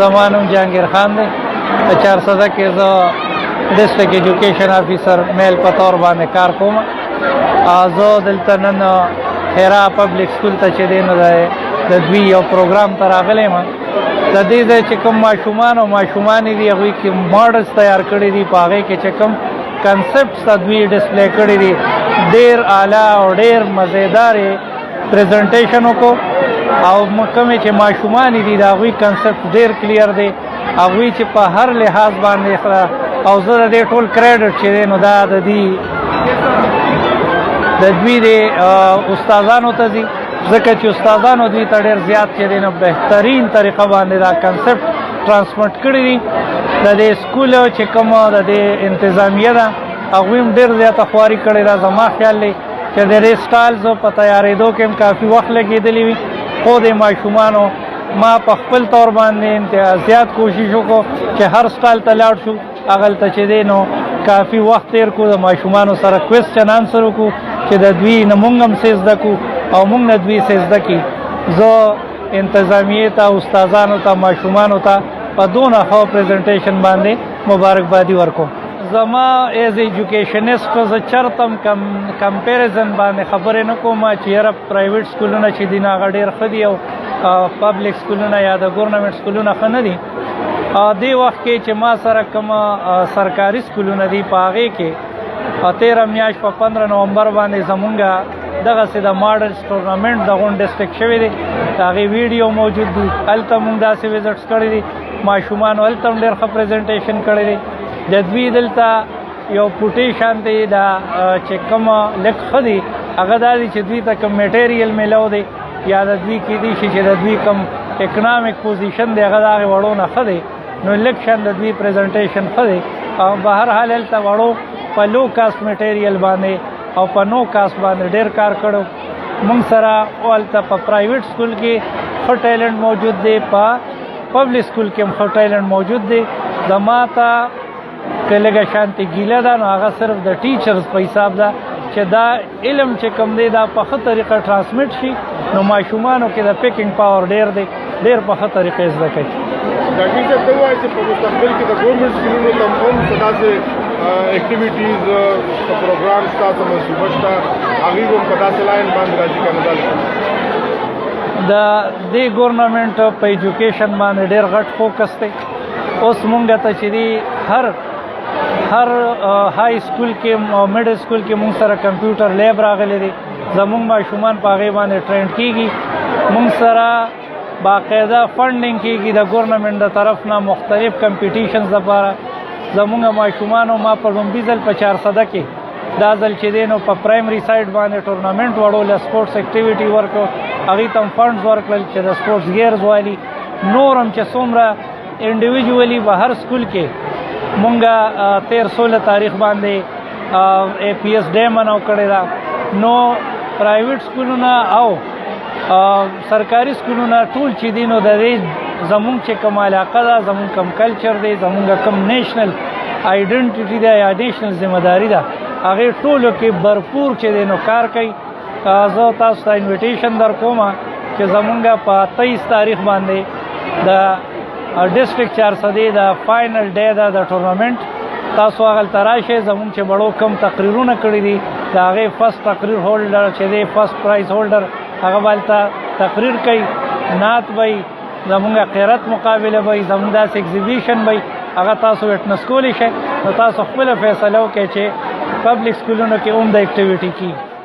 زما نوم جهانگیر خان دی. چارسده کې زه ډسټرکټ ایجوکیشن افیسر میل په طور باندې کار کوم. زه دلته نن حرا پبلک سکول ته چې دی نو د دوی یو پروګرام ته راغلی یم. د دې ځای چې کوم ماشومان او ماشومانې دي هغوی کې ماډلز تیار کړي دي، په هغې کې چې کوم کنسپټس دوی ډسپلی کړي دي ډېر اعلی او ډېر مزیدار یې پریزنټیشن وکړو. او کومې چې ماشومانې دي د هغوی کنسپټ ډېر کلیر دی، هغوی چې په هر لحاظ باندې او زه د دې ټول کریډټ چې دی نو دا د دوی د استادانو ته ځي، ځکه چې استادانو دوی ته ډېر زیات چې دی نو بهترین طریقه باندې دا کنسپټ ټرانسمیټ کړي دي. د دې سکول چې کومه د دې انتظامیه ده هغوی هم ډېر زیاته خواري کړې ده. زما خیال دی چې د دې سټالز په تیارېدو کې هم کافي وخت لګېدلی وي، خو د ماشومانو ما په خپل طور باندې زیات کوشش وکړو چې هر سټال ته لاړ شو، هغلته چې دی نو کافي وخت تېر کړو، د ماشومانو سره کوېسچن آنسر وکړو چې د دوی نه مونږ هم څه زده کړو او مونږ نه دوی څه زده کړي. زه انتظامیې ته، استادانو ته، ماشومانو ته په دونه ښه پریزنټیشن باندې مبارکبادي ورکوم. زما ایز ایجوکیشنسټ زه چېرته هم کمپیریزن باندې خبرې نه کوم چې یاره پرایویټ سکولونه چې دي نو هغه ډېر ښه دي او پبلک سکولونه یا د ګورنمنټ سکولونه ښه نه دي. دې وخت کې چې ما سره کوم سرکاري سکولونه دي په هغې کې 13 میاشت په 15 نومبر باندې زمونږ دغسې د ماډلز ټورنامنټ د غونډ ډسټرکټ شوی دی، د هغې ویډیو موجود دي. هلته مونږ داسې وزټس کړي دي، ماشومانو هلته هم ډېر ښه پریزنټیشن کړی دی. د دوی دلته یو پوټې شانتې د چې کومه لږ ښه دي هغه دا دي چې دوی ته کوم میټیریل میلاو دی یا د دوی کیدی شي چې د دوی کوم اکنامک پوزیشن دی هغه د هغې وړو نه ښه دی، نو لږ شان د دوی پریزنټیشن ښه دی. او به هر حال هلته وړو په لو کاسټ میټیریل باندې او په نو کاسټ باندې ډېر کار کړو. موږ سره هلته په پرایویټ سکول کې ښه ټیلنټ موجود دی، په پبلک سکول کې هم ښه ټیلنټ موجود دی. زما ته که لږه شانتې ګیله ده نو هغه صرف د ټیچرز په حساب ده چې دا علم چې کوم دی دا په ښه طریقه ټرانسمیټ شي، نو ماشومانو کې د پیکنګ پاور ډېر دی، ډېر په ښه طریقې زده کوي. ډاکټر صاحب ته ووایي چې په مستقبل کې د ګورنمنټ سکولونو ته هم څه داسې اکټیویټیز پروګرام ستاسو منصوبه شته، هغوی به هم په داسې لاین باندې راځي که نه داسې د دې ګورنمنټ په ایجوکیشن باندې ډېر غټ فوکس دی. اوس مونږ ته چې دی هر های سکول کې او میډل سکول کې مونږ سره کمپیوټر لیب راغلی دی، زمونږ ماشومان په هغې باندې ټرینډ کېږي. مونږ سره باقاعده فنډینګ کېږي د ګورنمنټ د طرف نه مختلف کمپیټیشنز لپاره. زمونږ ماشومانو ما په لومبي ځل په 400 کې دا ځل چې دی نو په پرایمري سایډ باندې ټورنامنټ وړو، له سپورټس اکټیویټي ورکړو، هغوی ته هم فنډز ورکړل چې د سپورټس ګیرز والي. نور هم چې څومره انډیویجولي په هر سکول کې مونږه 13 تاریخ باندې APS ډے مناو کړی ده. نو پرایویټ سکولونه او سرکاري سکولونه ټول چې دي نو د دې زمونږ چې کوم علاقه ده، زمونږ کوم کلچر دی، زمونږ کوم نیشنل آیډنټیټي ده یا نیشنل ذمہداري ده، هغې ټولو کې بھرپور چې دی نو کار کوي. زه تاسو ته انویټیشن در کوم چې زمونږ په 23 تاریخ باندې د ډسټرکټ 400 د فائنل ډے ده د ټورنامنټ. تاسو هغلته راشئ، زمونږ چې بړو کم تقریرونه کړي دي د هغې فرست تقریر هولډر چې دی فرست پرایز هولډر هغه به هلته تقریر کوي، نعت به وي، زمونږ قیرت مقابله به وي، زمونږ داسې ایګزیبیشن به وي، هغه تاسو وټنس کولی شئ. نو تاسو خپله فیصله وکړئ چې پبلک سکولونو کې هم د اکټیویټي کېږي.